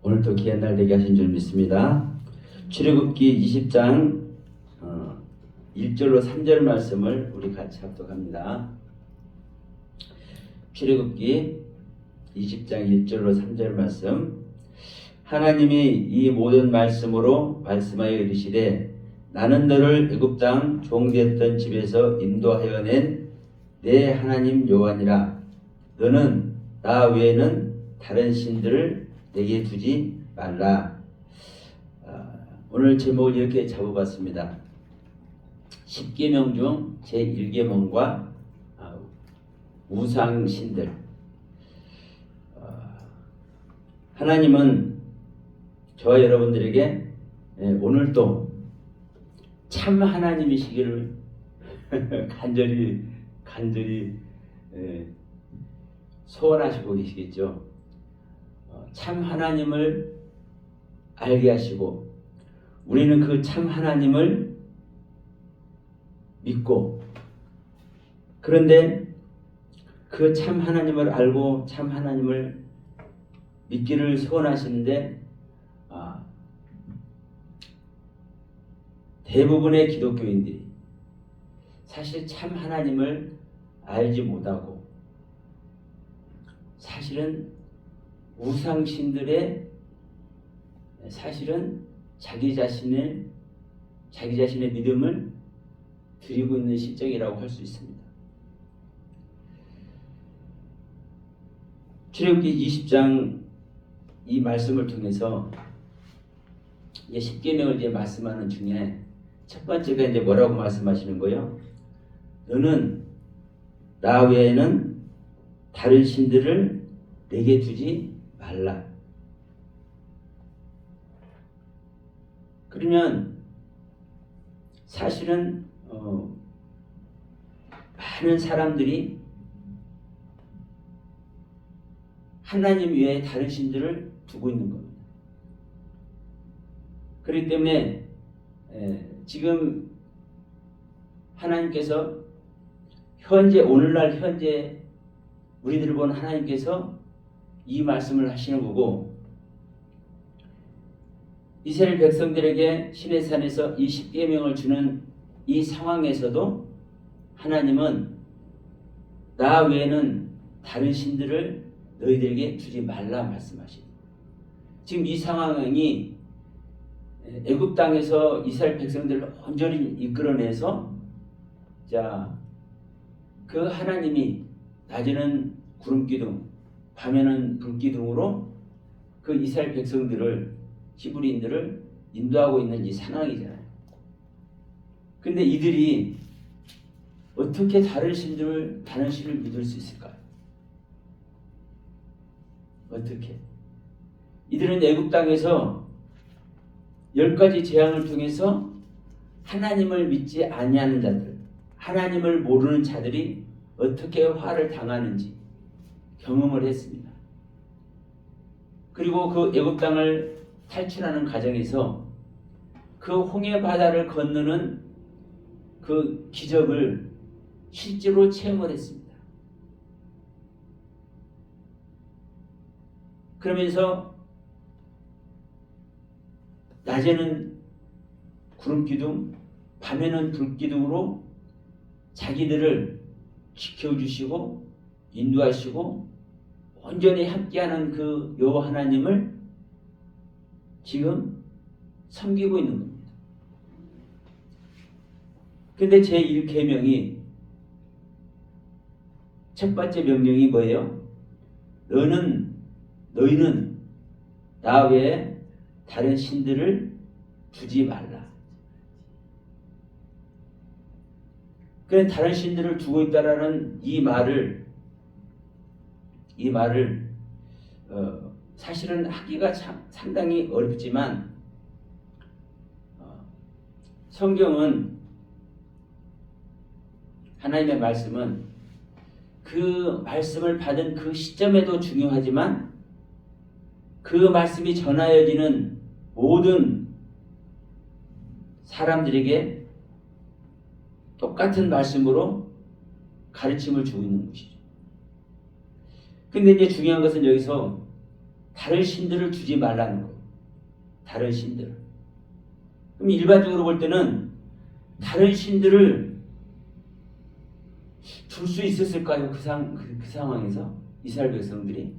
오늘도 귀한 날 되게 하신 줄 믿습니다. 출애굽기 20장 1절로 3절 말씀을 우리 같이 합독합니다. 출애굽기 20장 1절로 3절 말씀. 하나님이 이 모든 말씀으로 말씀하여 이르시되 나는 너를 애굽 땅 종되었던 집에서 인도하여 낸 내 하나님 여호와니라. 너는 나 외에는 다른 신들을 내게 두지 말라. 오늘 제목을 이렇게 잡아봤습니다. 10계명 중 제1계명과 우상신들. 하나님은 저와 여러분들에게 오늘도 참 하나님이시기를 간절히 소원하시고 계시겠죠. 참 하나님을 알게 하시고 우리는 그 참 하나님을 믿고, 그런데 그 참 하나님을 알고 참 하나님을 믿기를 소원하시는데 대부분의 기독교인들이 사실 참 하나님을 알지 못하고 사실은 우상신들의 사실은 자기 자신의 믿음을 드리고 있는 실정이라고 할 수 있습니다. 출애굽기 20장 이 말씀을 통해서 이제 10계명을 이제 말씀하는 중에 첫 번째가 이제 뭐라고 말씀하시는 거예요? 너는 나 외에는 다른 신들을 내게 두지 말라. 그러면 사실은 많은 사람들이 하나님 외에 다른 신들을 두고 있는 겁니다. 그렇기 때문에 지금 하나님께서 오늘날 현재 우리들을 보는 하나님께서 이 말씀을 하시는 거고, 이스라엘 백성들에게 시내산에서 이 10계명을 주는 이 상황에서도 하나님은 나 외에는 다른 신들을 너희들에게 두지 말라 말씀하십니다. 지금 이 상황이 애굽 땅에서 이스라엘 백성들을 온전히 이끌어내서 그 하나님이 낮에는 구름기둥, 밤에는 불기둥으로 그 이스라엘 백성들을, 히브리인들을 인도하고 있는 이 상황이잖아요. 근데 이들이 어떻게 다른 신을 믿을 수 있을까요? 어떻게? 이들은 애굽 땅에서 10가지 재앙을 통해서 하나님을 믿지 아니하는 자들, 하나님을 모르는 자들이 어떻게 화를 당하는지 경험을 했습니다. 그리고 그 애굽 땅을 탈출하는 과정에서 그 홍해 바다를 건너는 그 기적을 실제로 체험을 했습니다. 그러면서 낮에는 구름기둥, 밤에는 불기둥으로 자기들을 지켜주시고 인도하시고 온전히 함께하는 그 여호와 하나님을 지금 섬기고 있는 겁니다. 근데 제1계명이 첫 번째 명령이 뭐예요? 너희는 나 외에 다른 신들을 두지 말라. 그래, 다른 신들을 두고 있다라는 이 말을 사실은 하기가 상당히 어렵지만 성경은, 하나님의 말씀은 그 말씀을 받은 그 시점에도 중요하지만 그 말씀이 전하여지는 모든 사람들에게 똑같은 말씀으로 가르침을 주고 있는 것이죠. 근데 이제 중요한 것은 여기서 다른 신들을 주지 말라는 거예요. 다른 신들. 그럼 일반적으로 볼 때는 다른 신들을 줄 수 있었을까요? 그 상황에서 이스라엘 백성들이.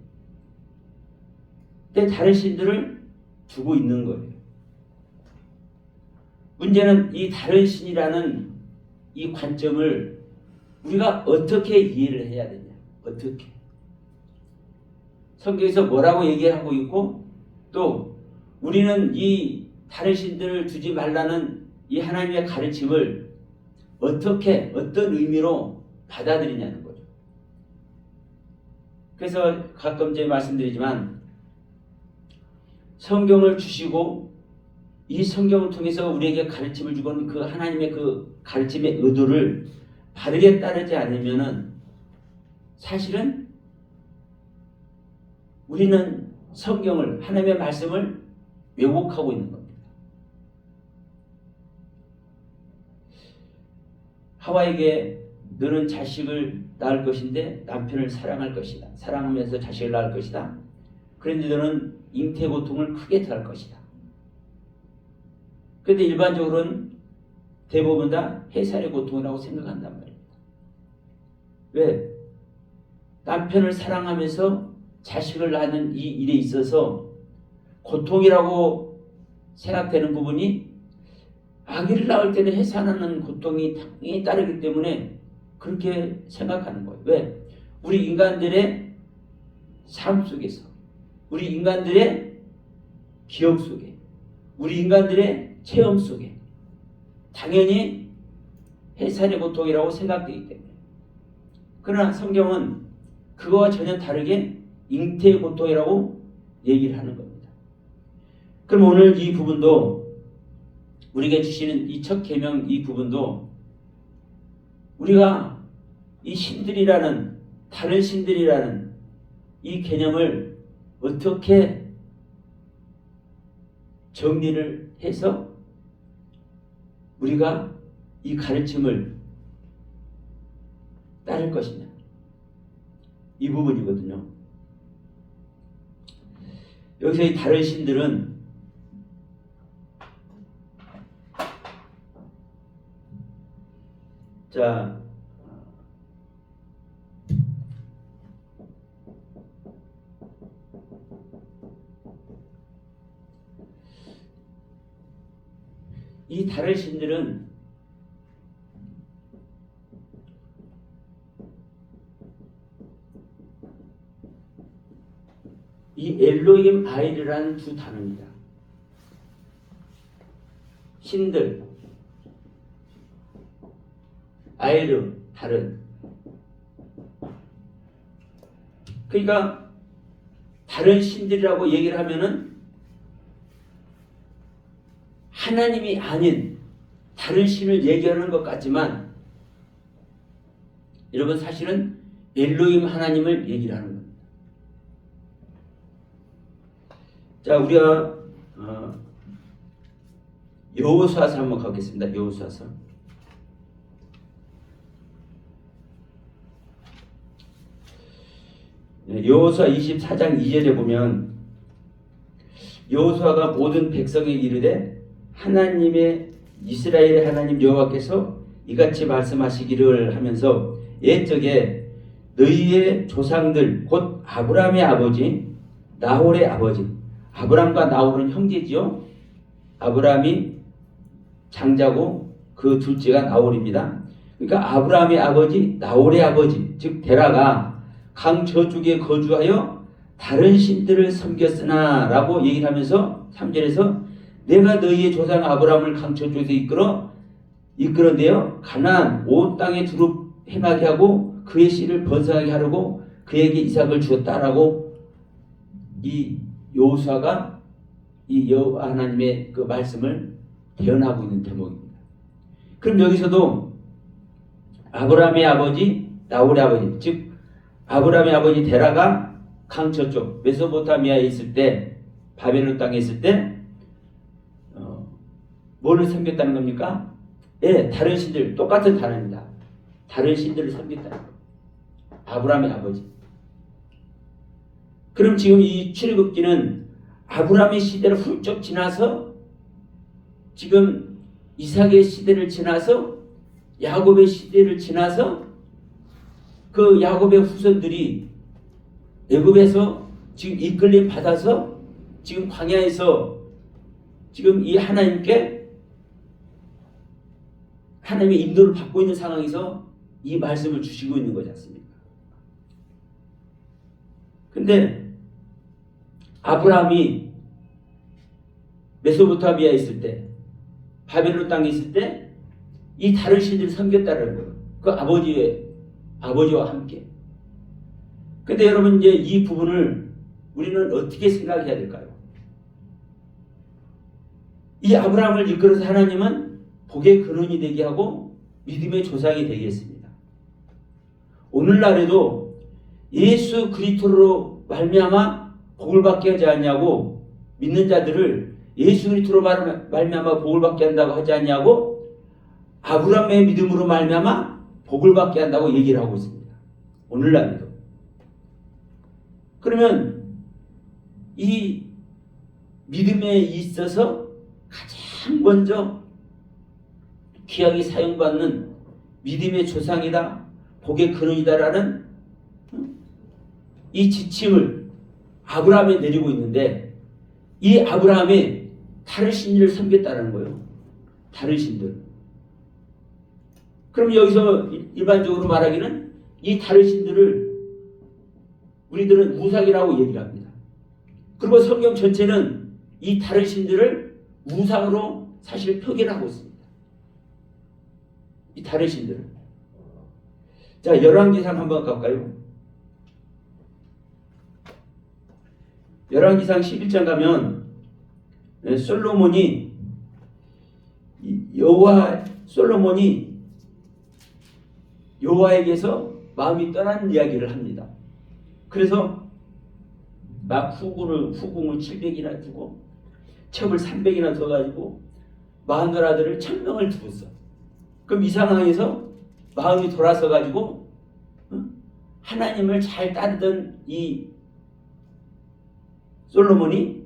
근데 다른 신들을 두고 있는 거예요. 문제는 이 다른 신이라는 이 관점을 우리가 어떻게 이해를 해야 되냐? 어떻게? 성경에서 뭐라고 얘기하고 있고 또 우리는 이 다른 신들을 두지 말라는 이 하나님의 가르침을 어떻게 어떤 의미로 받아들이냐는 거죠. 그래서 가끔 제가 말씀드리지만 성경을 주시고 이 성경을 통해서 우리에게 가르침을 주고는 그 하나님의 그 가르침의 의도를 바르게 따르지 않으면은 사실은 우리는 성경을 하나님의 말씀을 왜곡하고 있는 겁니다. 하와에게 너는 자식을 낳을 것인데 남편을 사랑할 것이다. 사랑하면서 자식을 낳을 것이다. 그런데 너는 잉태 고통을 크게 당할 것이다. 그런데 일반적으로는 대부분 다 해살의 고통이라고 생각한단 말입니다. 왜? 남편을 사랑하면서 자식을 낳는 이 일에 있어서 고통이라고 생각되는 부분이 아기를 낳을 때는 해산하는 고통이 당연히 따르기 때문에 그렇게 생각하는 거예요. 왜? 우리 인간들의 삶 속에서, 우리 인간들의 기억 속에, 우리 인간들의 체험 속에 당연히 해산의 고통이라고 생각되기 때문에. 그러나 성경은 그거와 전혀 다르게 잉태의 고통이라고 얘기를 하는 겁니다. 그럼 오늘 이 부분도 우리에게 주시는 이 첫 계명 이 부분도 우리가 이 신들이라는 다른 신들이라는 이 개념을 어떻게 정리를 해서 우리가 이 가르침을 따를 것이냐 이 부분이거든요. 여기서 이 다른 신들은 자 이 다른 신들은 이 엘로힘 아이르라는 두 단어입니다. 신들, 아이르, 다른. 그러니까 다른 신들이라고 얘기를 하면은 하나님이 아닌 다른 신을 얘기하는 것 같지만 여러분 사실은 엘로힘 하나님을 얘기를 하는 겁니다. 자, 우리가 여호수아서 한번 가겠습니다. 여호수아서. 여호수아 24장 2절에 보면 여호수아가 모든 백성에게 이르되 하나님의 이스라엘의 하나님 여호와께서 이같이 말씀하시기를 하면서 옛적에 너희의 조상들 곧 아브라함의 아버지 나홀의 아버지 아브라함과 나홀은 형제지요. 아브라함이 장자고 그 둘째가 나홀입니다. 그러니까 아브라함의 아버지 나홀의 아버지 즉 데라가 강 저쪽에 거주하여 다른 신들을 섬겼으나 라고 얘기를 하면서 3절에서 내가 너희의 조상 아브라함을 강 저쪽에서 이끌어내어 가나안 온 땅에 두루 행하게 하고 그의 씨를 번성하게 하려고 그에게 이삭을 주었다라고 이 여호수아가 이 여호와 하나님의 그 말씀을 대언하고 있는 대목입니다. 그럼 여기서도 아브라함의 아버지 나홀의 아버지 즉 아브라함의 아버지 데라가 강 저쪽 메소포타미아에 있을 때 바벨론 땅에 있을 때 뭐를 섬겼다는 겁니까? 예, 다른 신들 똑같은 단어입니다. 다른 신들을 섬겼다는 겁니다. 아브라함의 아버지. 그럼 지금 이 출애굽기는 아브라함의 시대를 훌쩍 지나서 지금 이삭의 시대를 지나서 야곱의 시대를 지나서 그 야곱의 후손들이 애굽에서 지금 이끌림 받아서 지금 광야에서 지금 이 하나님께 하나님의 인도를 받고 있는 상황에서 이 말씀을 주시고 있는 거지 않습니까? 근데 아브라함이 메소포타미아에 있을 때, 바벨론 땅에 있을 때 이 다른 신들을 섬겼다는 거예요. 그 아버지와 함께. 근데 여러분 이제 이 부분을 우리는 어떻게 생각해야 될까요? 이 아브라함을 이끌어서 하나님은 복의 근원이 되게 하고 믿음의 조상이 되게 했습니다. 오늘날에도 예수 그리스도로 말미암아 복을 받게 하지 않냐고 믿는 자들을 예수 그리스도로 말미암아 복을 받게 한다고 하지 않냐고 아브라함의 믿음으로 말미암아 복을 받게 한다고 얘기를 하고 있습니다. 오늘날에도. 그러면 이 믿음에 있어서 가장 먼저 귀하게 사용받는 믿음의 조상이다, 복의 근원이다라는 이 지침을 아브라함에 내리고 있는데 이 아브라함이 다른 신들을 섬겼다는 거예요. 다른 신들. 그럼 여기서 일반적으로 말하기는 이 다른 신들을 우리들은 우상이라고 얘기를 합니다. 그리고 성경 전체는 이 다른 신들을 우상으로 사실 표기를 하고 있습니다. 이 다른 신들을. 자, 열왕기상 한번 갈까요? 열왕기상 11장 가면 솔로몬이 여호와에게서 마음이 떠난 이야기를 합니다. 그래서 막 후궁을 700이나 두고 첩을 300이나 둬가지고 마누라들을 1000명을 두었어. 그럼 이 상황에서 마음이 돌아서 가지고 하나님을 잘 따르던 이 솔로몬이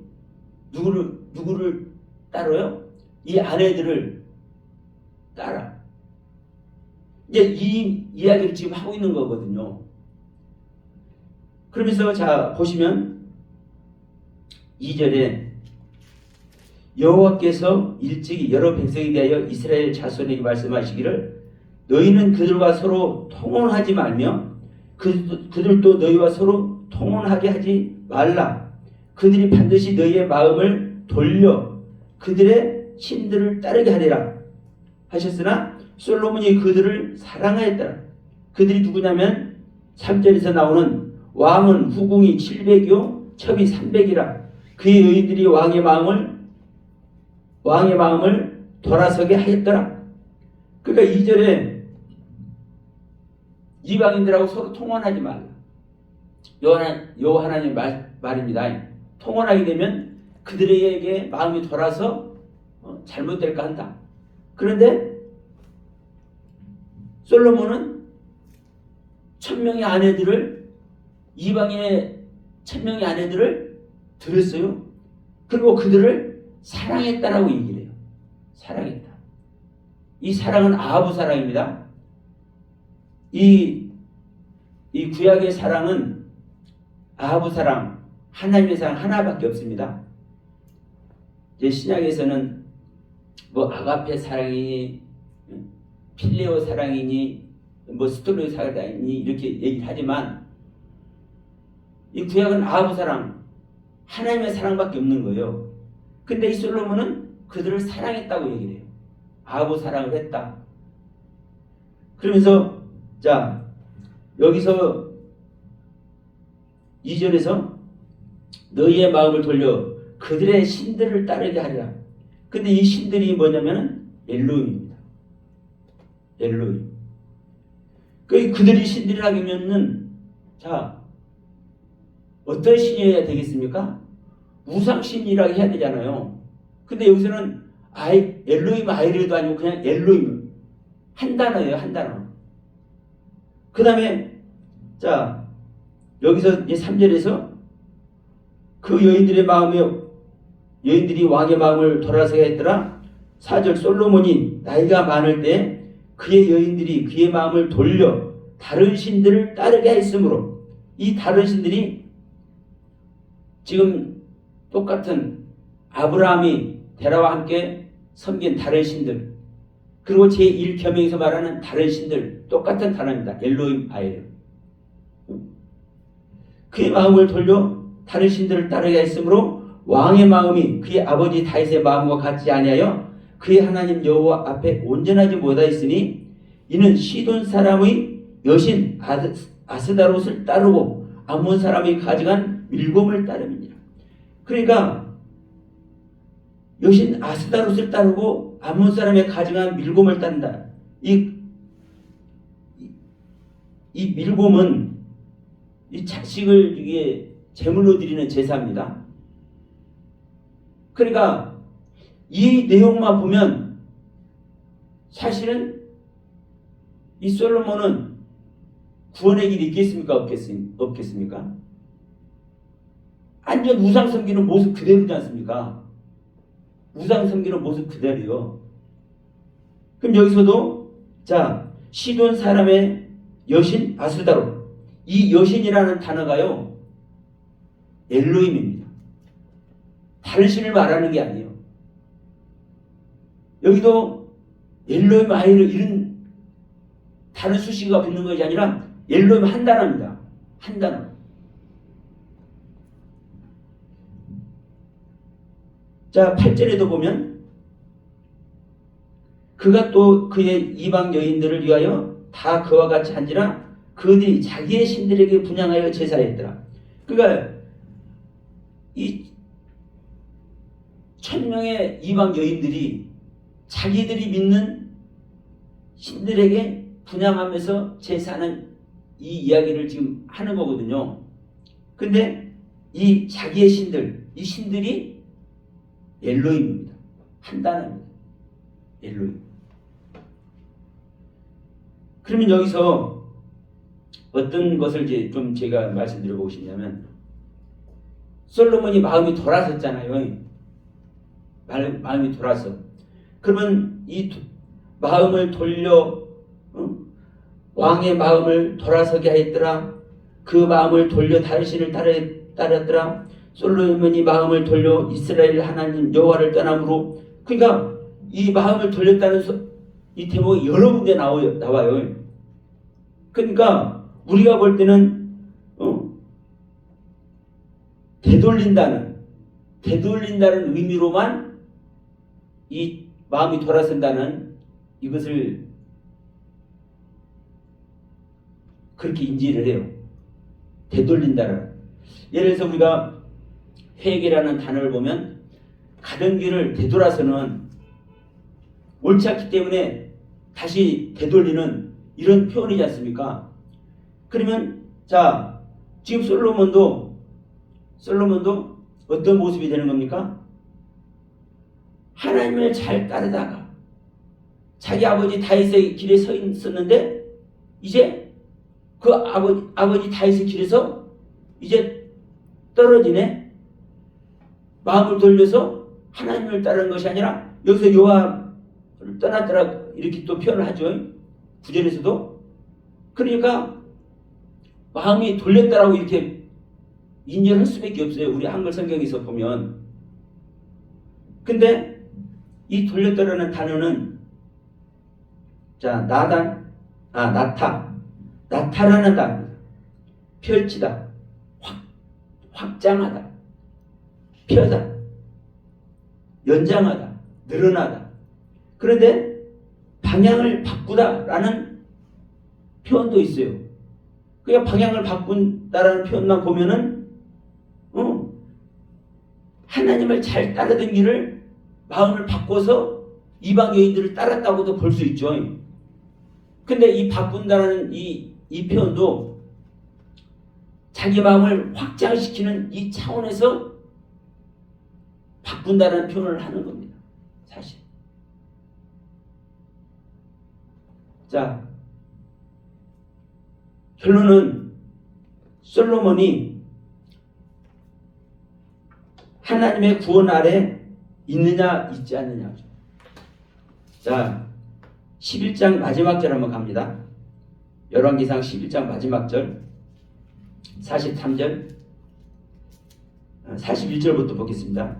누구를 따라요? 이 아내들을 따라. 이제 이 이야기를 지금 하고 있는 거거든요. 그러면서 자 보시면 2절에 여호와께서 일찍이 여러 백성에 대하여 이스라엘 자손에게 말씀하시기를 너희는 그들과 서로 통혼하지 말며 그들도 너희와 서로 통혼하게 하지 말라. 그들이 반드시 너희의 마음을 돌려 그들의 신들을 따르게 하리라 하셨으나 솔로몬이 그들을 사랑하였더라. 그들이 누구냐면 3절에서 나오는 왕은 후궁이 700이요 첩이 300이라. 그의 여인들이 왕의 마음을 돌아서게 하였더라. 그러니까 2절에 이방인들하고 서로 통혼하지 말라. 요 하나님 말입니다. 통혼하게 되면 그들에게 마음이 돌아서 잘못될까 한다. 그런데 솔로몬은 1000명의 아내들을 이방인의 1000명의 아내들을 들었어요. 그리고 그들을 사랑했다라고 얘기를 해요. 사랑했다. 이 사랑은 아하브 사랑입니다. 이 구약의 사랑은 아하브 사랑, 하나님의 사랑 하나밖에 없습니다. 이제 신약에서는 뭐 아가페 사랑이니 필레오 사랑이니 뭐 스토리오 사랑이니 이렇게 얘기를 하지만 이 구약은 아하브 사랑, 하나님의 사랑밖에 없는 거예요. 근데 이 솔로몬은 그들을 사랑했다고 얘기를 해요. 아하브 사랑을 했다. 그러면서 자 여기서 2절에서 너희의 마음을 돌려 그들의 신들을 따르게 하리라. 근데 이 신들이 뭐냐면 엘로힘입니다. 엘로힘. 그들이 신들이라면은 자 어떤 신이어야 되겠습니까? 우상신이라고 해야 되잖아요. 근데 여기서는 엘로힘 아이레도 아니고 그냥 엘로힘 한 단어예요. 한 단어. 그 다음에 자 여기서 이제 3절에서 그 여인들이 왕의 마음을 돌아서게 했더라. 4절 솔로몬이 나이가 많을 때 그의 여인들이 그의 마음을 돌려 다른 신들을 따르게 했으므로, 이 다른 신들이 지금 똑같은 아브라함이 데라와 함께 섬긴 다른 신들, 그리고 제1계명에서 말하는 다른 신들, 똑같은 단어입니다. 엘로힘 바엘. 그의 마음을 돌려 다른 신들을 따르게 했으므로 왕의 마음이 그의 아버지 다윗의 마음과 같지 아니하여 그의 하나님 여호와 앞에 온전하지 못하였으니 이는 시돈 사람의 여신 아스다롯을 따르고 암몬 사람이 가져간 밀곰을 따름이니라. 그러니까 여신 아스다롯을 따르고 암몬 사람이 가져간 밀곰을 따른다. 이 밀곰은 이 자식을 이게 제물로 드리는 제사입니다. 그러니까 이 내용만 보면 사실은 이 솔로몬은 구원의 길이 있겠습니까? 없겠습니까? 완전 우상 섬기는 모습 그대로지 않습니까? 우상 섬기는 모습 그대로요. 그럼 여기서도 자, 시돈 사람의 여신 아스다롯, 이 여신이라는 단어가요 엘로힘입니다. 다른 신을 말하는 게 아니에요. 여기도 엘로힘 아이를 이런 다른 수식어가 붙는 것이 아니라 엘로힘 한 단어입니다. 한 단어. 자, 8절에도 보면 그가 또 그의 이방 여인들을 위하여 다 그와 같이 한지라 그들이 자기의 신들에게 분향하여 제사했더라. 그러니까 이 1000명의 이방 여인들이 자기들이 믿는 신들에게 분향하면서 제사하는 이 이야기를 지금 하는 거거든요. 근데 이 자기의 신들, 이 신들이 엘로힘입니다. 한 단어입니다. 엘로힘. 그러면 여기서 어떤 것을 이제 좀 제가 말씀드려보고 싶냐면, 솔로몬이 마음이 돌아섰잖아요. 마음이 돌아서. 그러면 이 마음을 돌려 왕의 마음을 돌아서게 하였더라. 그 마음을 돌려 다른 신을 따랐더라. 솔로몬이 마음을 돌려 이스라엘 하나님 여호와를 떠남으로. 그러니까 이 마음을 돌렸다는 이 대목이 여러 군데 나와요. 그러니까 우리가 볼 때는 되돌린다는 의미로만 이 마음이 돌아선다는 이것을 그렇게 인지를 해요. 되돌린다는. 예를 들어서 우리가 회개라는 단어를 보면 가던 길을 되돌아서는 옳지 않기 때문에 다시 되돌리는 이런 표현이지 않습니까? 그러면 자, 지금 솔로몬도 어떤 모습이 되는 겁니까? 하나님을 잘 따르다가 자기 아버지 다윗의 길에 서 있었는데 이제 그 아버지 다윗의 길에서 이제 떨어지네. 마음을 돌려서 하나님을 따르는 것이 아니라 여기서 여호와를 떠났더라 이렇게 또 표현을 하죠. 구절에서도. 그러니까 마음이 돌렸다라고 이렇게 인정할 수밖에 없어요. 우리 한글 성경에서 보면. 근데 이 돌렸다라는 단어는 자, 나타라는 단어. 펼치다, 확장하다, 펴다, 연장하다, 늘어나다. 그런데 방향을 바꾸다라는 표현도 있어요. 그러니까 방향을 바꾼다라는 표현만 보면은 하나님을 잘 따르던 길을 마음을 바꿔서 이방 여인들을 따랐다고도 볼 수 있죠. 근데 이 바꾼다라는 이 표현도 자기 마음을 확장시키는 이 차원에서 바꾼다라는 표현을 하는 겁니다. 사실. 자, 결론은 솔로몬이 하나님의 구원 아래 있느냐 있지 않느냐. 자, 11장 마지막 절 한번 갑니다. 열왕기상 11장 마지막 절 43절 41절부터 보겠습니다.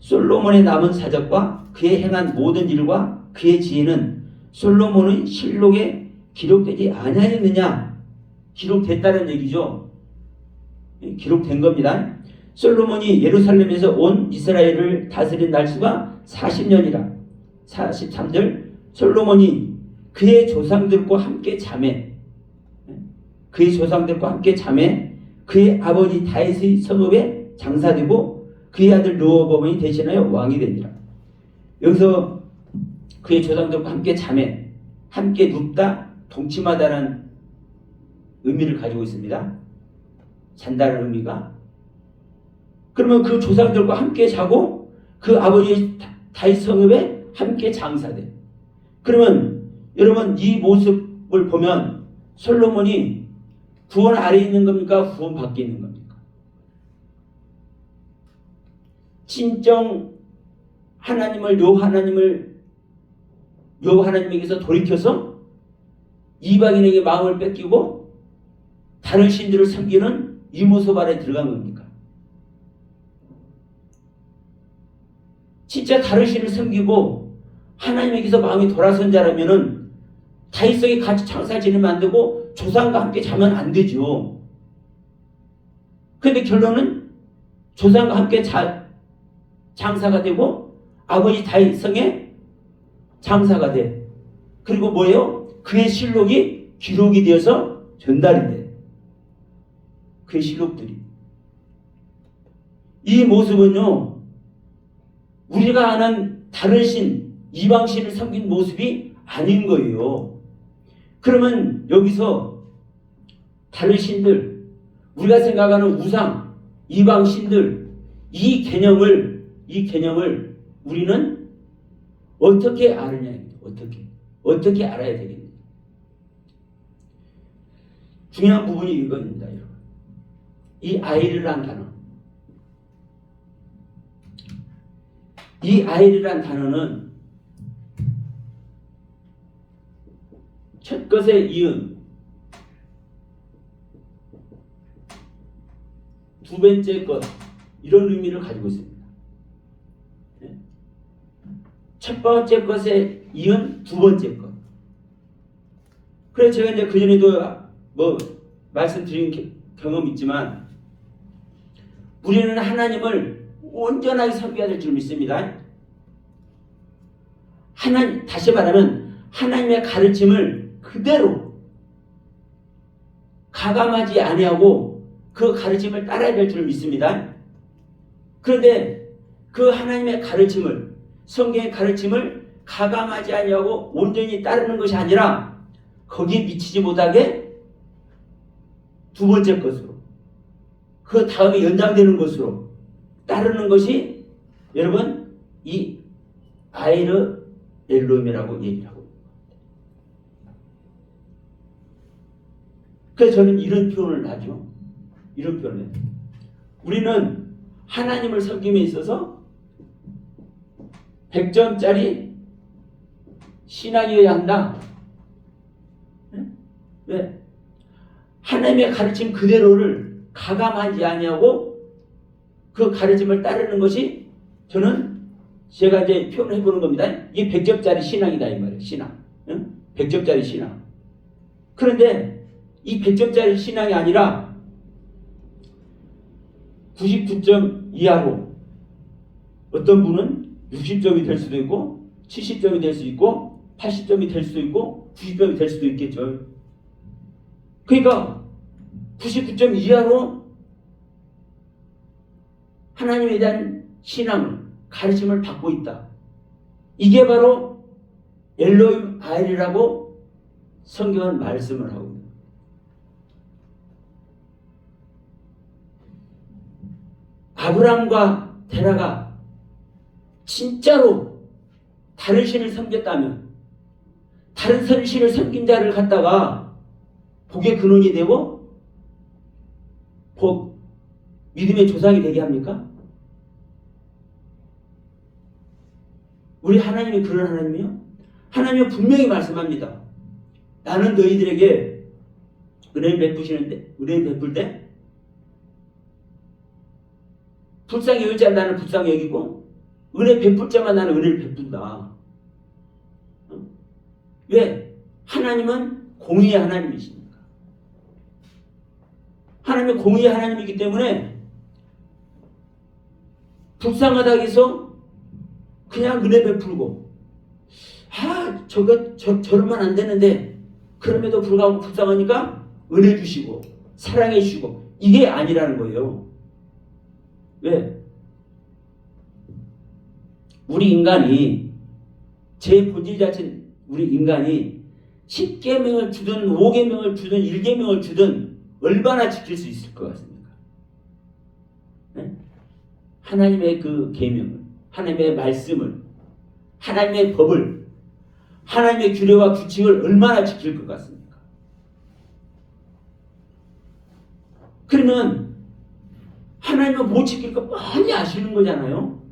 솔로몬의 남은 사적과 그의 행한 모든 일과 그의 지혜는 솔로몬의 실록에 기록되지 아니하였느냐? 기록됐다는 얘기죠. 기록된 겁니다. 솔로몬이 예루살렘에서 온 이스라엘을 다스린 날수가 40년이라. 43절 솔로몬이 그의 조상들과 함께 잠에 그의 아버지 다윗의 성읍에 장사되고 그의 아들 르호보암이 대신하여 왕이 되니라. 여기서 그의 조상들과 함께 잠에 함께 눕다 동침하다는 의미를 가지고 있습니다. 잔다는 의미가. 그러면 그 조상들과 함께 자고 그 아버지 다윗 성읍에 함께 장사돼. 그러면 여러분 이 모습을 보면 솔로몬이 구원 아래에 있는 겁니까? 구원 밖에 있는 겁니까? 진정 하나님을 요 하나님에게서 돌이켜서 이방인에게 마음을 뺏기고 다른 신들을 섬기는 이 모습 아래 들어간 겁니까? 진짜 다른 신을 섬기고 하나님에게서 마음이 돌아선 자라면은 다윗성에 같이 장사 지내면 안 되고 조상과 함께 자면 안 되죠. 그런데 결론은 조상과 함께 장사가 되고 아버지 다윗성에 장사가 돼. 그리고 뭐예요? 그의 실록이 기록이 되어서 전달이 돼. 그의 실록들이. 이 모습은요, 우리가 아는 다른 신, 이방신을 섬긴 모습이 아닌 거예요. 그러면 여기서 다른 신들, 우리가 생각하는 우상, 이방신들, 이 개념을 우리는 어떻게 아느냐, 어떻게 알아야 되겠냐. 중요한 부분이 이겁니다, 여러분. 이 아이르란 단어. 이 아이르란 단어는 첫 것에 이은 두 번째 것 이런 의미를 가지고 있습니다. 첫 번째 것에 이은 두 번째 것. 그래서 제가 이제 그전에도 말씀드린 경험이 있지만 우리는 하나님을 온전하게 섬겨야 될 줄 믿습니다. 다시 말하면 하나님의 가르침을 그대로 가감하지 아니하고 그 가르침을 따라야 될 줄 믿습니다. 그런데 그 하나님의 가르침을, 성경의 가르침을 가감하지 아니하고 온전히 따르는 것이 아니라 거기에 미치지 못하게 두 번째 것으로, 그 다음에 연장되는 것으로 따르는 것이 여러분 이 아이르 엘로임이라고 얘기를 하고 있습니다. 그래서 저는 이런 표현을 하죠. 이런 표현을. 우리는 하나님을 섬김에 있어서 100점짜리 신앙이어야 한다. 왜? 하나님의 가르침 그대로를 가감하지 아니하고 그 가르침을 따르는 것이 제가 이제 표현해 보는 겁니다. 이게 100점짜리 신앙이다 이 말이에요. 신앙. 100점짜리 신앙. 그런데 이 100점짜리 신앙이 아니라 99점 이하로 어떤 분은 60점이 될 수도 있고 70점이 될 수 있고 80점이 될 수도 있고 90점이 될 수도 있겠죠. 그러니까 99점 이하로 하나님에 대한 신앙을, 가르침을 받고 있다. 이게 바로 엘로임 아이르라고 성경은 말씀을 하고 있습니다. 아브람과 데라가 진짜로 다른 신을 섬겼다면 다른 신을 섬긴 자를 갖다가 복의 근원이 되고 믿음의 조상이 되게 합니까? 우리 하나님이 그런 하나님이요? 하나님은 분명히 말씀합니다. 나는 너희들에게 은혜 베풀 때 불쌍히 여길 자 나는 불쌍히 여기고 은혜 베풀 자만 나는 은혜를 베푼다. 왜? 하나님은 공의의 하나님이십니다. 하나님은 공의의 하나님이기 때문에 불쌍하다고 해서 그냥 은혜 베풀고 저러면 안 되는데 그럼에도 불구하고 불쌍하니까 은혜 주시고 사랑해 주시고 이게 아니라는 거예요. 왜? 우리 인간이 제 본질 자체는 우리 인간이 10계명을 주든 5계명을 주든 1계명을 주든 얼마나 지킬 수 있을 것 같습니까? 네? 하나님의 그 계명을, 하나님의 말씀을, 하나님의 법을, 하나님의 규례와 규칙을 얼마나 지킬 것 같습니까? 그러면 하나님은 못 지킬 거 뻔히 아시는 거잖아요.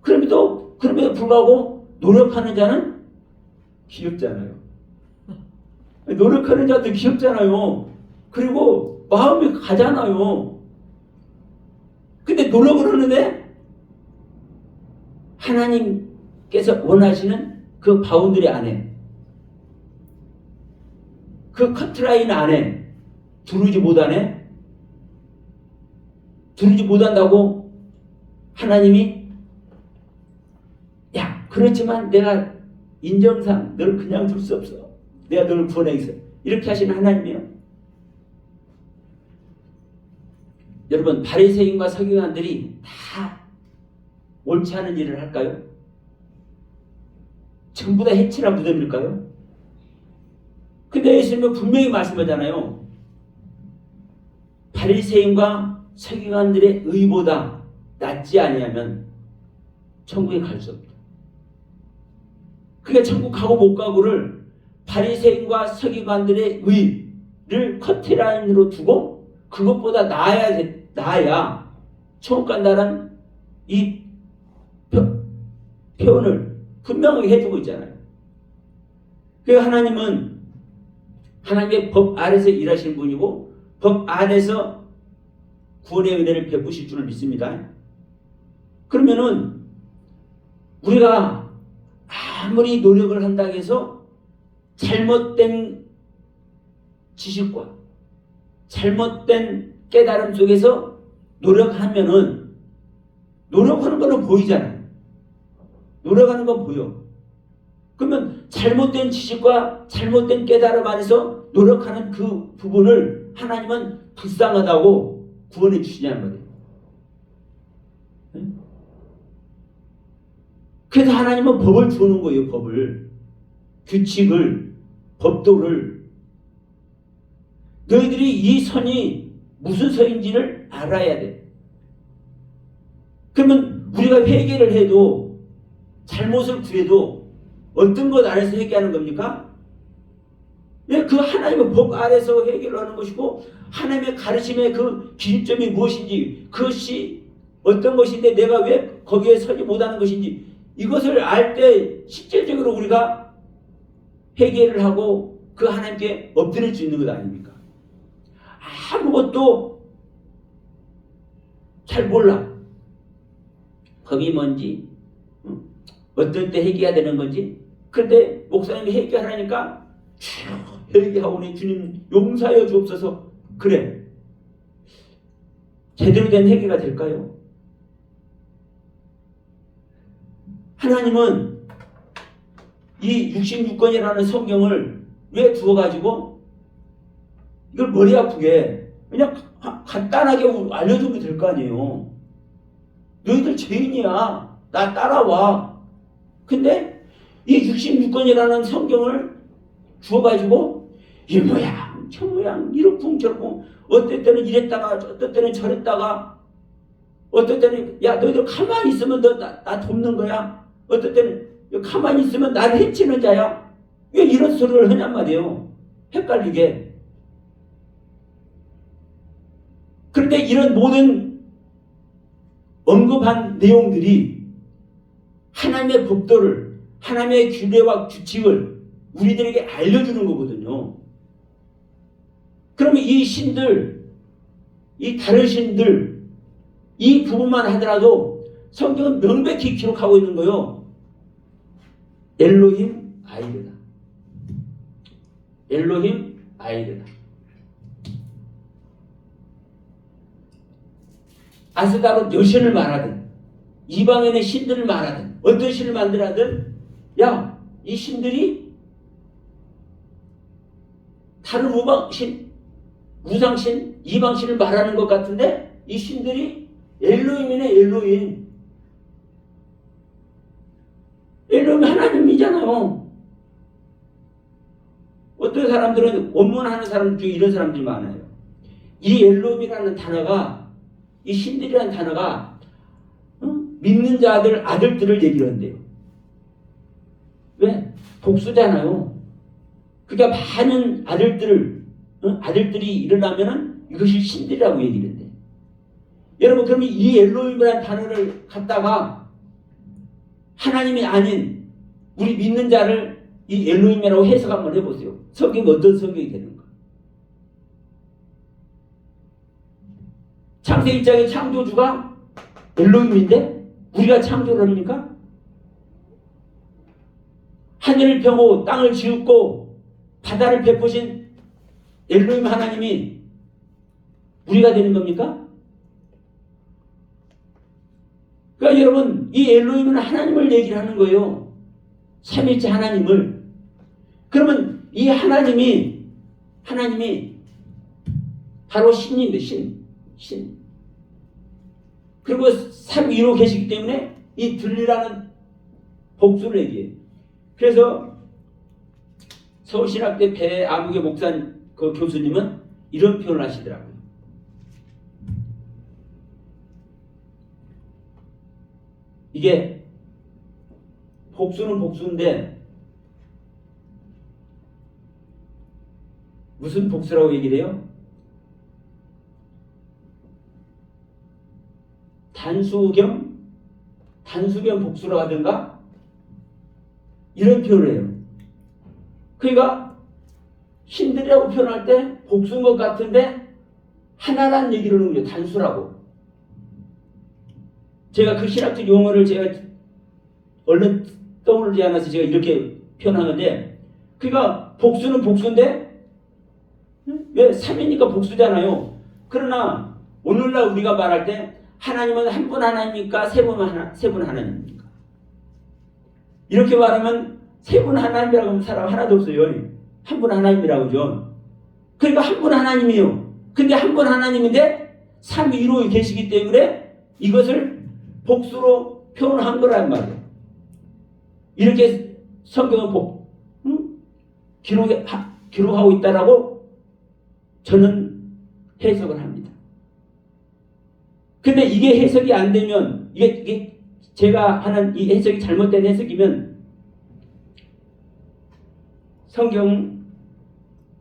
그럼에도 불구하고 노력하는 자는 귀엽잖아요. 노력하는 자도 귀엽잖아요. 그리고 마음이 가잖아요. 근데 노력을 하는데 하나님께서 원하시는 그 바운드리 안에, 그 커트라인 안에 두르지 못한다고 하나님이 그렇지만 내가 인정상 너를 그냥 둘 수 없어. 내가 너를 구원하겠어. 이렇게 하시는 하나님이에요. 여러분 바리새인과 서기관들이 다 옳지 않은 일을 할까요? 전부 다 해치라 무덤일까요? 근데 예수님은 분명히 말씀하잖아요. 바리새인과 서기관들의 의보다 낫지 아니하면 천국에 갈 수 없다. 그게 천국 가고 못 가고를 바리새인과 서기관들의 의를 커트라인으로 두고 그것보다 나아야 천국 간다는 이 표현을 분명하게 해주고 있잖아요. 그 하나님은 하나님의 법 아래서 일하시는 분이고 법 안에서 구원의 은혜를 베푸실 줄을 믿습니다. 그러면은 우리가 아무리 노력을 한다고 해서 잘못된 지식과 잘못된 깨달음 속에서 노력하면은 노력하는 거는 보이잖아요. 노력하는 건 보여. 그러면 잘못된 지식과 잘못된 깨달음 안에서 노력하는 그 부분을 하나님은 불쌍하다고 구원해 주시냐는 거예요. 그래서 하나님은 법을 주는 거예요. 법을, 규칙을, 법도를. 너희들이 이 선이 무슨 선인지를 알아야 돼. 그러면 우리가 회개를 해도 잘못을 구해도 어떤 것 안에서 회개하는 겁니까? 그 하나님의 법 아래서 회개를 하는 것이고 하나님의 가르침의 그 기준점이 무엇인지 그것이 어떤 것인데 내가 왜 거기에 서지 못하는 것인지 이것을 알 때 실질적으로 우리가 회개를 하고 그 하나님께 엎드릴 수 있는 것 아닙니까? 아무것도 잘 몰라. 법이 뭔지 어떨 때 회개해야 되는 건지. 그런데 목사님이 회개하라니까 회개하오니 주님 용서하여 주옵소서. 그래. 제대로 된 회개가 될까요? 하나님은 이 66권이라는 성경을 왜 주어가지고 이걸 머리 아프게 그냥 간단하게 알려주면 될 거 아니에요. 너희들 죄인이야. 나 따라와. 근데 이 66권이라는 성경을 주어가지고 이 모양 저 모양 이렇쿵 저렇쿵 어떨 때는 이랬다가 어떨 때는 저랬다가 어떨 때는 야 너희들 가만히 있으면 나 돕는 거야. 어떨 때는 가만히 있으면 나를 해치는 자야. 왜 이런 소리를 하냔 말이에요. 헷갈리게. 그런데 이런 모든 언급한 내용들이 하나님의 법도를, 하나님의 규례와 규칙을 우리들에게 알려주는 거거든요. 그러면 이 신들, 이 다른 신들, 이 부분만 하더라도 성경은 명백히 기록하고 있는 거예요. 엘로힘 아이르다. 엘로힘 아이르다. 아스다롯 여신을 말하든 이방인의 신들을 말하든 어떤 신을 만들하든 야, 이 신들이 다른 우방신, 우상신, 이방신을 말하는 것 같은데 이 신들이 엘로힘이네. 엘로힘. 엘로힘 하나님이잖아요. 어떤 사람들은 원문하는 사람들 중에 이런 사람들이 많아요. 이 엘로힘이라는 단어가, 이 신들이라는 단어가 믿는 자들, 아들들을 얘기를 한대요. 왜? 복수잖아요. 그러니까 많은 아들들이 일어나면은 이것이 신들이라고 얘기를 한대. 여러분, 그러면 이 엘로힘이라는 단어를 갖다가 하나님이 아닌 우리 믿는 자를 이 엘로힘이라고 해석 한번 해보세요. 성경이 어떤 성경이 되는가? 창세기 1장의 창조주가 엘로힘인데 우리가 창조를 합니까? 하늘을 펴고 땅을 지었고 바다를 베푸신 엘로힘 하나님이 우리가 되는 겁니까? 그러니까 여러분, 이 엘로힘은 하나님을 얘기를 하는 거예요. 삼위일체 하나님을. 그러면 이 하나님이 바로 신인데, 신. 그리고 삼위로 계시기 때문에 이 들리라는 복수를 얘기해요. 그래서 서울신학대 배아무개 목사 그 교수님은 이런 표현을 하시더라고요. 이게 복수는 복수인데 무슨 복수라고 얘기를 해요? 단수겸 복수라고 하든가 이런 표현을 해요. 그러니까 신들이라고 표현할 때 복수인 것 같은데 하나라는 얘기를 하는 거예요. 단수라고. 제가 그 신학적 용어를 제가 얼른 떠오르지 않아서 제가 이렇게 표현하는데, 그러니까 복수는 복수인데 왜? 삼위니까 복수잖아요. 그러나 오늘날 우리가 말할 때 하나님은 한 분 하나님입니까? 세 분 하나님입니까? 이렇게 말하면 세 분 하나님이라고 하면 사람 하나도 없어요. 한 분 하나님이라고 하죠. 그러니까 한 분 하나님이에요. 근데 한 분 하나님인데 삼위로 계시기 때문에 이것을 복수로 표현한 거란 말이에요. 이렇게 성경은 기록하고 있다라고 저는 해석을 합니다. 근데 이게 해석이 안 되면, 이게 제가 하는 이 해석이 잘못된 해석이면 성경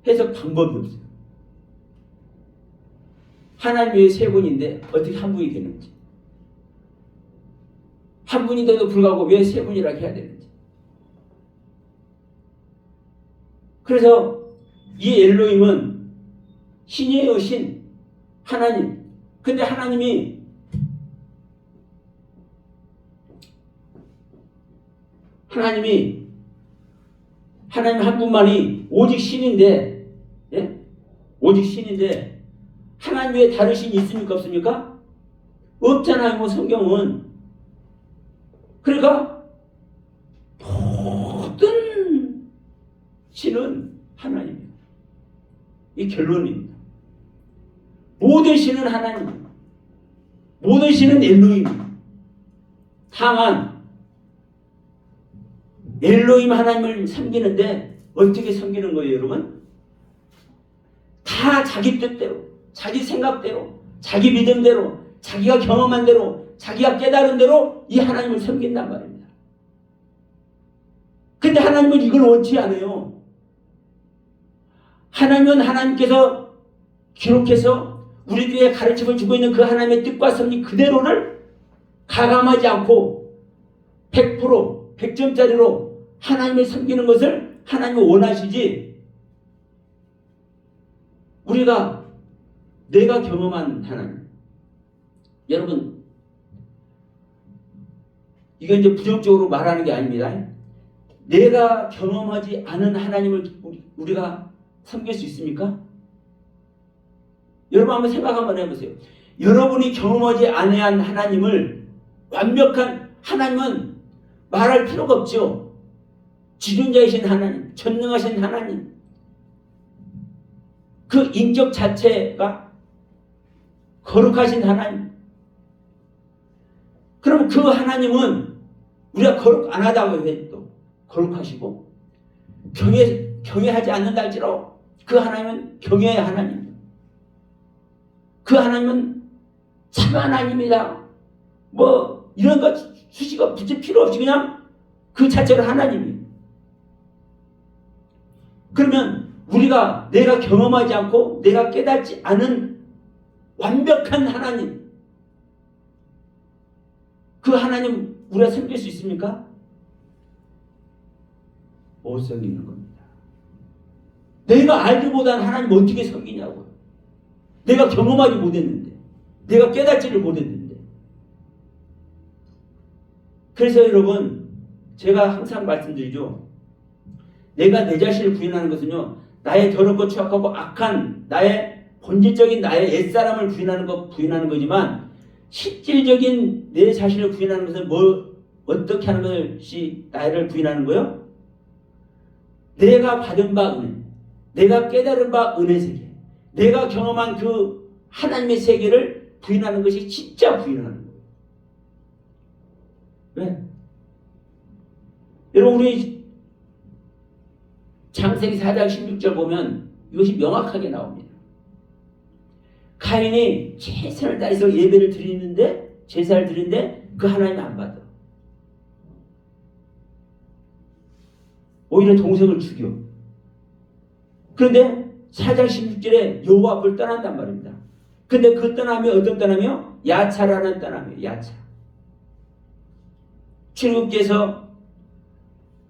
해석 방법이 없어요. 하나님이 세 분인데 어떻게 한 분이 되는지, 한 분인데도 불구하고 왜 세 분이라고 해야 되는지. 그래서 이 엘로힘은 신이에요. 신. 하나님. 근데 하나님 한 분만이 오직 신인데, 예? 오직 신인데 하나님 외에 다른 신이 있습니까? 없습니까? 없잖아요. 뭐 성경은. 그러니까 모든 신은 하나님입니다. 이 결론입니다. 모든 신은 하나님입니다. 모든 신은 엘로힘입니다. 다만 엘로힘 하나님을 섬기는데 어떻게 섬기는 거예요, 여러분? 다 자기 뜻대로, 자기 생각대로, 자기 믿음대로, 자기가 경험한 대로, 자기가 깨달은 대로 이 하나님을 섬긴단 말입니다. 근데 하나님은 이걸 원치 않아요. 하나님은 하나님께서 기록해서 우리들에게 가르침을 주고 있는 그 하나님의 뜻과 섭리 그대로를 가감하지 않고 100%, 100점짜리로 하나님을 섬기는 것을 하나님이 원하시지, 내가 경험한 하나님. 여러분, 이게 이제 부정적으로 말하는 게 아닙니다. 내가 경험하지 않은 하나님을 우리가 섬길 수 있습니까? 여러분 한번 생각 한번 해보세요. 여러분이 경험하지 않은 하나님을, 완벽한 하나님은 말할 필요가 없죠. 지존자이신 하나님, 전능하신 하나님, 그 인격 자체가 거룩하신 하나님. 그럼 그 하나님은 우리가 거룩 안 하다고 해도 거룩하시고, 경외하지 않는다 할지라도 그 하나님은 경외의 하나님, 그 하나님은 참 하나님이다, 뭐 이런 것 수식어 붙일 필요 없이 그냥 그 자체로 하나님이에요. 그러면 내가 경험하지 않고 내가 깨닫지 않은 완벽한 하나님, 그 하나님 우리가 섬길 수 있습니까? 못 섬기는 겁니다. 내가 알지 못한 하나님 어떻게 섬기냐고요. 내가 경험하지 못했는데, 내가 깨닫지를 못했는데. 그래서 여러분, 제가 항상 말씀드리죠. 내가 내 자신을 부인하는 것은요, 나의 더럽고 추악하고 악한 나의 본질적인 나의 옛사람을 부인하는 거지만, 실질적인 내 자신을 부인하는 것은 어떻게 하는 것이 나를 부인하는 거예요? 내가 받은 바 은혜, 내가 깨달은 바 은혜 세계, 내가 경험한 그 하나님의 세계를 부인하는 것이 진짜 부인하는 거예요. 왜? 여러분, 우리 창세기 4장 16절 보면 이것이 명확하게 나옵니다. 가인이 최선을 다해서 예배를 드리는데, 제사를 드리는데 그 하나님 안 받아. 오히려 동생을 죽여. 그런데 4장 16절에 여호와 앞을 떠난단 말입니다. 근데 그 떠남이 어떤 떠남이요? 야차라는 떠남이에요. 야차. 출애굽기에서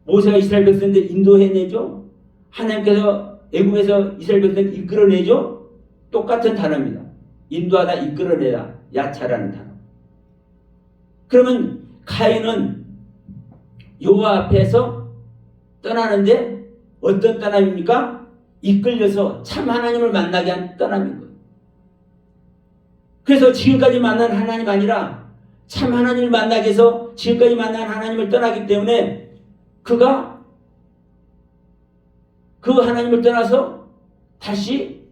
모세가 이스라엘 백성들 인도해내죠. 하나님께서 애굽에서 이스라엘 백성들 이끌어내죠. 똑같은 단어입니다. 인도하다, 이끌어내다, 야차라는 단어. 그러면 가인은 여호와 앞에서 떠나는데 어떤 떠남입니까? 이끌려서 참 하나님을 만나게 한 떠남인 거예요. 그래서 지금까지 만난 하나님 아니라 참 하나님을 만나게 해서 지금까지 만난 하나님을 떠나기 때문에 그가 그 하나님을 떠나서 다시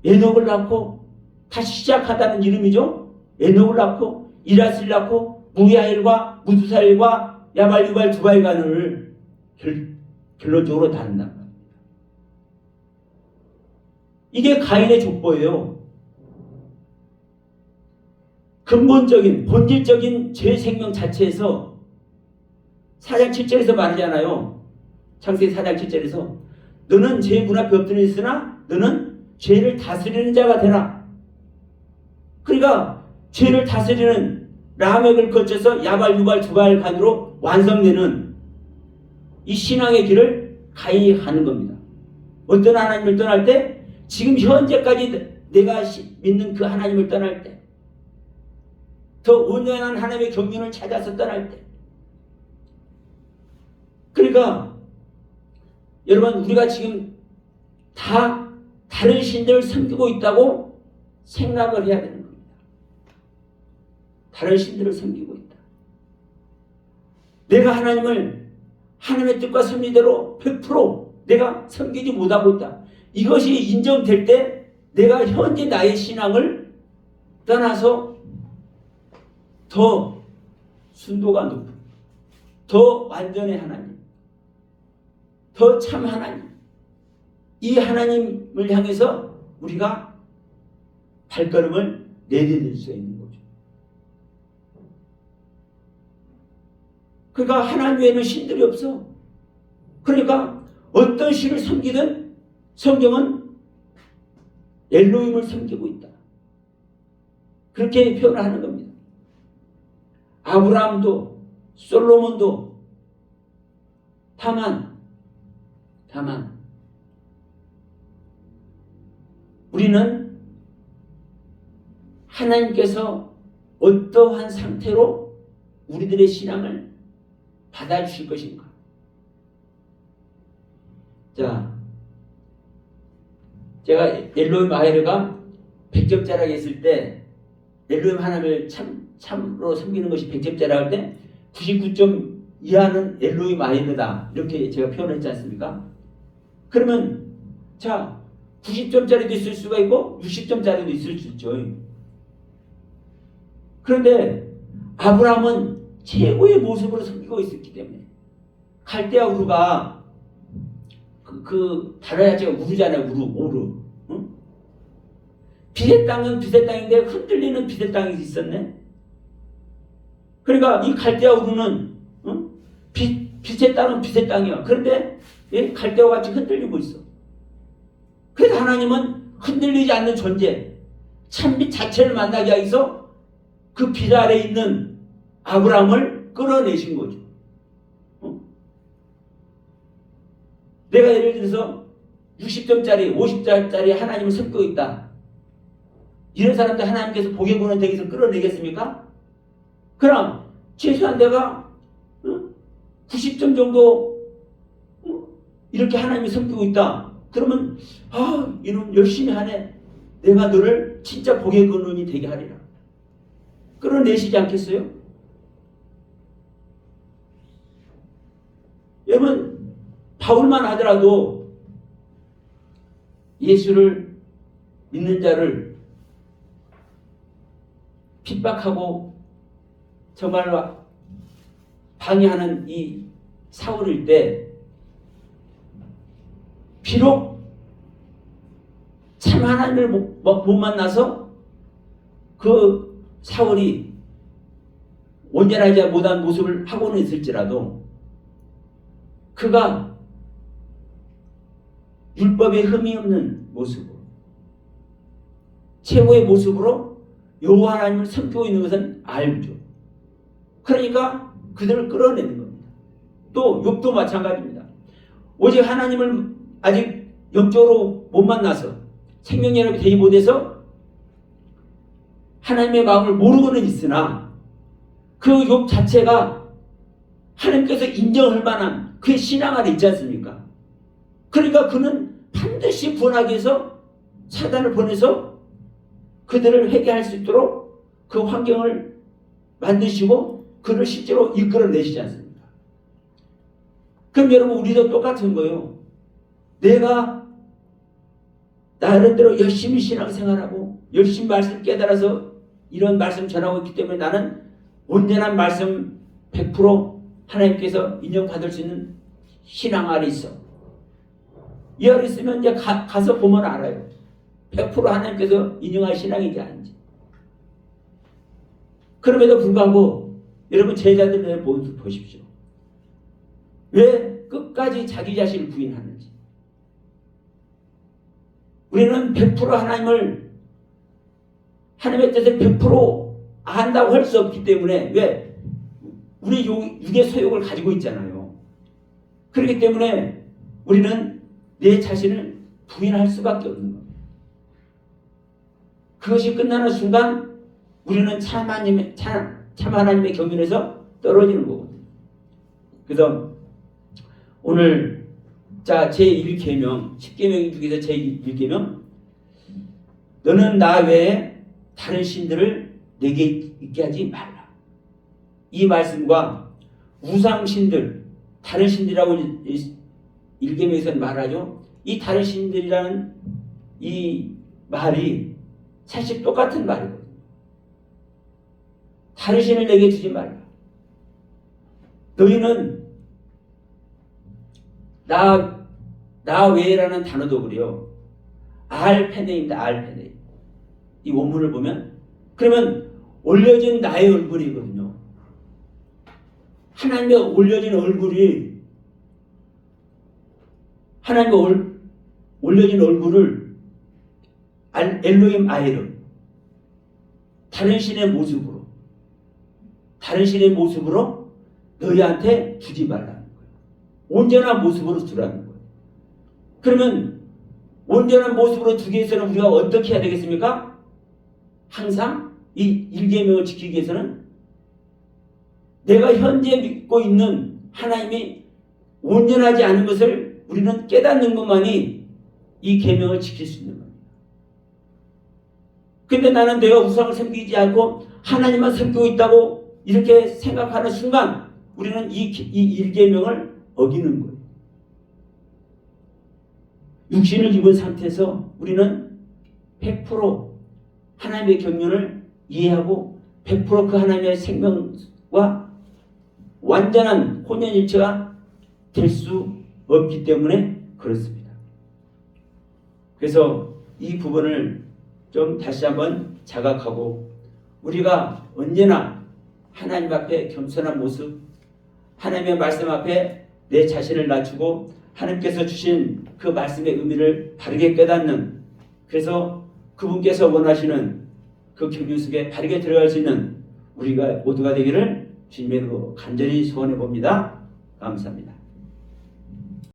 에녹을 낳고 다시 시작하다는 이름이죠. 에녹을 낳고 이라스를 낳고 무야일과 무두사일과 야발, 유발, 두발간을 결론적으로 다룬단 말입니다. 이게 가인의 족보예요. 근본적인 본질적인 죄 생명 자체에서 4장 7절에서 말하잖아요. 창세기 4장 7절에서 너는 죄 문 앞에 엎드려 있으나 너는 죄를 다스리는 자가 되라. 그러니까 죄를 다스리는 라멕을 거쳐서 야발, 유발, 두발간으로 완성되는 이 신앙의 길을 가인이 가는 겁니다. 어떤 하나님을 떠날 때, 지금 현재까지 내가 믿는 그 하나님을 떠날 때, 더 온전한 하나님의 경륜을 찾아서 떠날 때. 그러니까 여러분, 우리가 지금 다 다른 신들을 섬기고 있다고 생각을 해야 되는 겁니다. 다른 신들을 섬기고 있다. 내가 하나님의 뜻과 섭리대로 100% 내가 섬기지 못하고 있다. 이것이 인정될 때 내가 현재 나의 신앙을 떠나서 더 순도가 높은, 더 완전의 하나님, 더 참 하나님, 이 하나님을 향해서 우리가 발걸음을 내디딜 수 있는 거죠. 그러니까 하나님 외에는 신들이 없어. 그러니까 어떤 신을 섬기든 성경은 엘로힘을 섬기고 있다. 그렇게 표현을 하는 겁니다. 아브라함도 솔로몬도 다만 우리는 하나님께서 어떠한 상태로 우리들의 신앙을 받아주실 것인가. 자, 제가 엘로힘 아히르가 100점짜리가 있을 때 엘로힘 하나님을 참으로 섬기는 것이 100점짜리 할 때 99점 이하는 엘로힘 아히르다 이렇게 제가 표현했지 않습니까? 그러면 자 90점짜리도 있을 수가 있고 60점짜리도 있을 수 있죠. 그런데 아브라함은 최고의 모습으로 섬기고 있었기 때문에 갈대아 우루가 그 단어 자체가 우루잖아요. 우루. 응? 빛의 땅은 빛의 땅인데 흔들리는 빛의 땅이 있었네. 그러니까 이 갈대아 우루는 응? 빛의 땅은 빛의 땅이야. 그런데 갈대아와 같이 흔들리고 있어. 그래서 하나님은 흔들리지 않는 존재, 참빛 자체를 만나게 하기 위해서 그 빛 아래에 있는 아브라함을 끌어내신 거죠. 내가 예를 들어서 60점짜리, 50점짜리 하나님을 섬기고 있다. 이런 사람들 하나님께서 복의 근원 되기 위해서 끌어내겠습니까? 그럼 최소한 내가 90점 정도 이렇게 하나님을 섬기고 있다. 그러면 이놈 열심히 하네. 내가 너를 진짜 복의 근원이 되게 하리라. 끌어내시지 않겠어요? 여러분 바울만 하더라도 예수를 믿는 자를 핍박하고 정말로 방해하는 이 사울일 때 비록 참 하나님을 못 만나서 그 사울이 온전하지 못한 모습을 하고는 있을지라도 그가 율법에 흠이 없는 모습으로 최고의 모습으로 여호와 하나님을 섬기고 있는 것은 알죠. 그러니까 그들을 끌어내는 겁니다. 또 욥도 마찬가지입니다. 오직 하나님을 아직 영적으로 못 만나서 생명연합이 되지 못해서 하나님의 마음을 모르고는 있으나 그 욥 자체가 하나님께서 인정할 만한 그의 신앙 안에 있지 않습니까? 그러니까 그는 반드시 구원하기 위해서 사단을 보내서 그들을 회개할 수 있도록 그 환경을 만드시고 그를 실제로 이끌어내시지 않습니까? 그럼 여러분 우리도 똑같은 거예요. 내가 나름대로 열심히 신앙생활하고 열심히 말씀 깨달아서 이런 말씀 전하고 있기 때문에 나는 온전한 말씀 100% 하나님께서 인정받을 수 있는 신앙 안에 있어. 이 안에 있으면 이제 가서 보면 알아요. 100% 하나님께서 인정할 신앙인지 아닌지. 그럼에도 불구하고 여러분 제자들을 보십시오. 왜 끝까지 자기 자신을 부인하는지. 우리는 100% 하나님의 뜻을 100% 안다고 할 수 없기 때문에 왜? 우리 육의 소욕을 가지고 있잖아요. 그렇기 때문에 우리는 내 자신을 부인할 수밖에 없는 겁니다. 그것이 끝나는 순간 우리는 참 하나님의 경륜에서 떨어지는 거거든요. 그래서 오늘 제1계명 10계명 중에서 제1계명 너는 나 외에 다른 신들을 내게 있게 하지 말라. 이 말씀과 우상신들 다른 신들이라고 1계명에서는 말하죠. 이 다른 신들이라는 이 말이 사실 똑같은 말이거든요. 다른 신을 내게 주지 말라. 너희는 나 외라는 단어도 그래요. 알페네입니다. 알페네. 이 원문을 보면 그러면 올려진 나의 얼굴이거든요. 하나님의 올려진 얼굴이 하나님의 올려진 얼굴을 엘로힘 아히르 다른 신의 모습으로 너희한테 주지 말라는 거예요. 온전한 모습으로 주라는 거예요. 그러면 온전한 모습으로 주기 위해서는 우리가 어떻게 해야 되겠습니까? 항상 이 1계명을 지키기 위해서는 내가 현재 믿고 있는 하나님이 온전하지 않은 것을 우리는 깨닫는 것만이 이 계명을 지킬 수 있는 겁니다. 근데 나는 내가 우상을 섬기지 않고 하나님만 섬기고 있다고 이렇게 생각하는 순간 우리는 이 1계명을 어기는 거예요. 육신을 입은 상태에서 우리는 100% 하나님의 경륜을 이해하고 100% 그 하나님의 생명과 완전한 혼연일체가 될 수 없기 때문에 그렇습니다. 그래서 이 부분을 좀 다시 한번 자각하고 우리가 언제나 하나님 앞에 겸손한 모습, 하나님의 말씀 앞에 내 자신을 낮추고 하나님께서 주신 그 말씀의 의미를 바르게 깨닫는, 그래서 그분께서 원하시는 그 경륜 속에 바르게 들어갈 수 있는 우리가 모두가 되기를 주님의 이름으로 간절히 소원해 봅니다. 감사합니다.